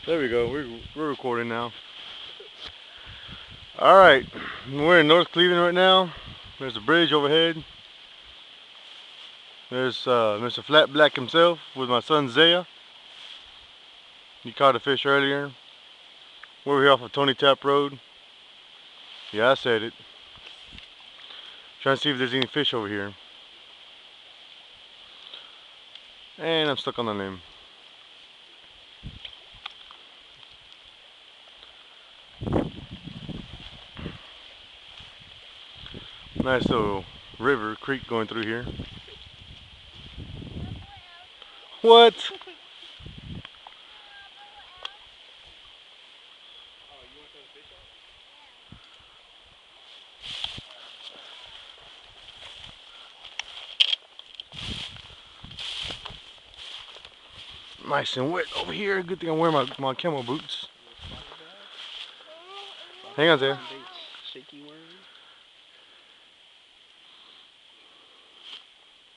There we go. We're recording now. All right, we're in North Cleveland right now. There's a bridge overhead. There's Mr. Flatblack himself with my son Zaya. He caught a fish earlier. We're here off of Tony Tap Road. Yeah, I said it. Trying to see if there's any fish over here. And I'm stuck on the limb. Nice little creek going through here. What? Nice and wet over here. Good thing I'm wearing my camo boots. Hang on there.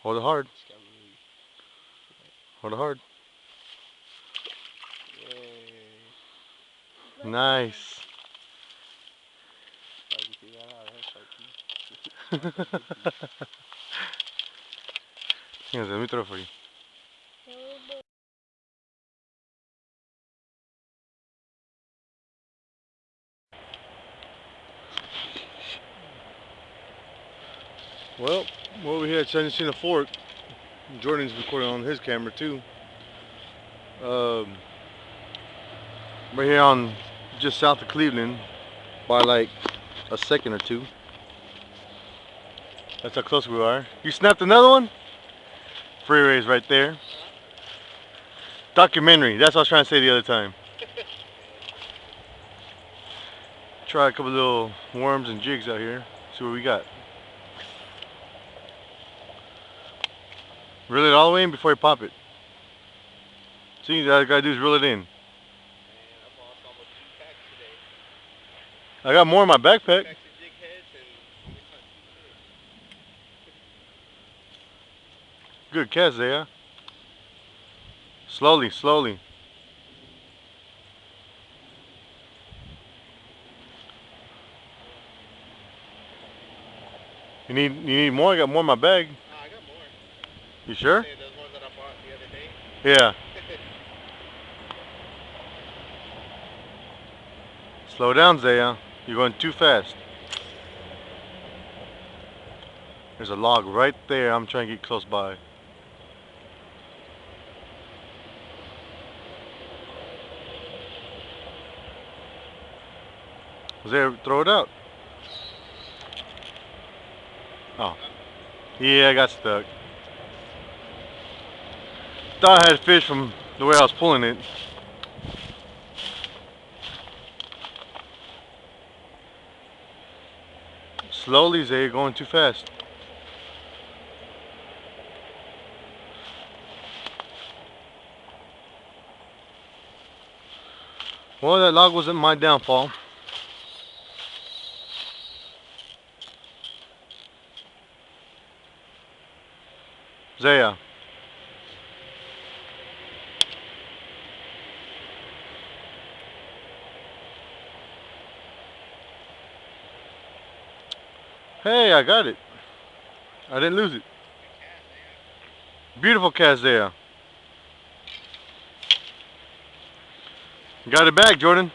Hold it hard. Hold it hard. Nice. Hang on, let me throw it for you. Well, we're over here at San Jacinto Fork. Jordan's recording on his camera too. We're here on just south of Cleveland by like a second or two. That's how close we are. You snapped another one? Freeway's right there. Documentary, that's what I was trying to say the other time. Try a couple little worms and jigs out here. See what we got. Reel it all the way in before you pop it. See, all you gotta do is reel it in. I got more in my backpack. Good cast there. Slowly, slowly. You need more? I got more in my bag. I got more. You sure? Say those ones that I bought the other day. Yeah. Slow down, Zaya. You're going too fast. There's a log right there. I'm trying to get close by. Zaya, throw it out. Oh. Yeah, I got stuck. Thought I had fish from the way I was pulling it. Slowly, Zay, you're going too fast. Well, that log wasn't my downfall. Zaya. Hey, I got it. I didn't lose it. Beautiful cast there. Got it back, Jordan.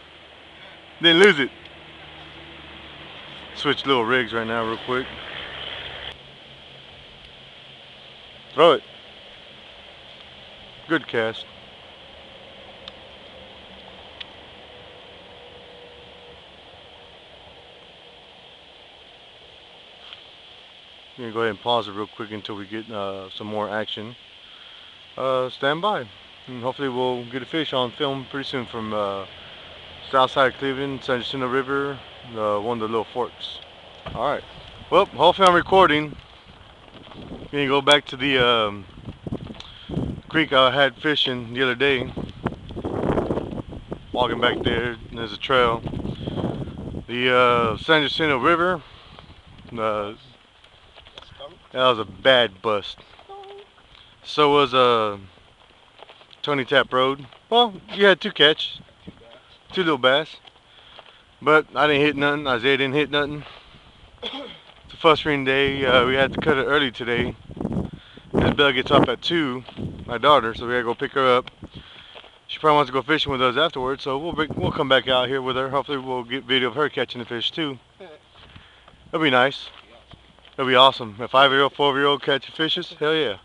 Didn't lose it. Switch little rigs right now real quick. Throw it. Good cast. I'm gonna go ahead and pause it real quick until we get some more action. Stand by, and hopefully we'll get a fish on film pretty soon from south side of Cleveland, San Jacinto River, one of the little forks. All right. Well, hopefully I'm recording. I'm gonna go back to the creek I had fishing the other day. Walking back there, and there's a trail. The San Jacinto River. That was a bad bust. So was Tony Tap Road. Well, you had two catch. 2 little bass. But I didn't hit nothing. Isaiah didn't hit nothing. It's a frustrating day. We had to cut it early today. Miss Bella gets off at 2, my daughter, so we gotta go pick her up. She probably wants to go fishing with us afterwards, so we'll come back out here with her. Hopefully we'll get video of her catching the fish too. That'll be nice. That'll be awesome. A 5-year-old, 4-year-old catching fishes, hell yeah.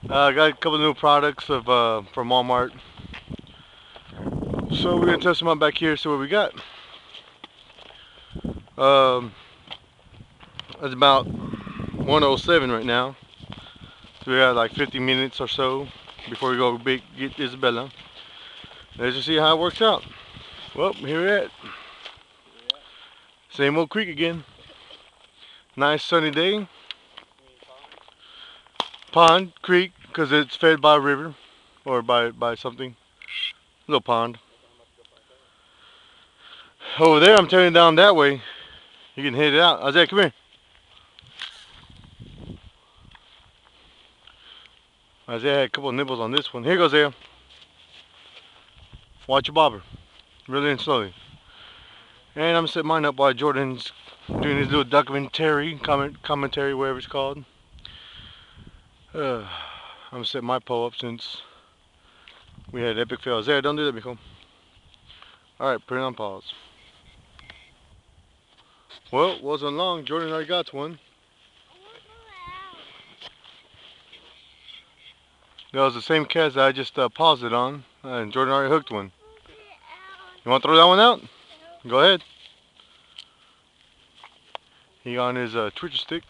I got a couple of new products from Walmart. So we're gonna test them out back here, see what we got. It's about 1:07 right now. So we got like 50 minutes or so before we go get Isabella. Let's just see how it works out. Well, here we're at. Same old creek again. Nice sunny day. Pond, creek, because it's fed by a river or by something. Little pond. Over there, I'm turning down that way. You can hit it out. Isaiah, come here. Isaiah had a couple of nibbles on this one. Here goes Isaiah. Watch your bobber. Really and slowly. And I'm gonna set mine up while Jordan's doing his little documentary, commentary, whatever it's called. I'm gonna set my pole up since we had epic fails. There, don't do that, Mijo. Alright, put it on pause. Well, wasn't long. Jordan already got one. That was the same cast that I just paused it on, and Jordan already hooked one. You want to throw that one out? Go ahead. He on his twitcher stick.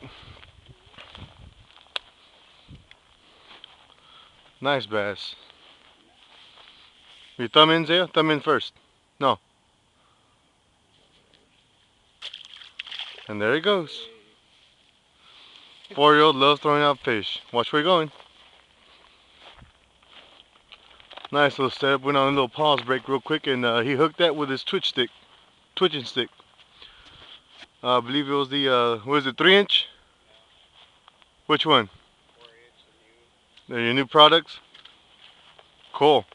Nice bass. Your thumb in, Zaya? Thumb in first. No. And there he goes. 4-year-old loves throwing out fish. Watch where you're going. Nice little setup. Went on a little pause break real quick, and he hooked that with his twitching stick. I believe it was the, what is it, 3-inch? Which one? 4-inch. They're your new products? Cool.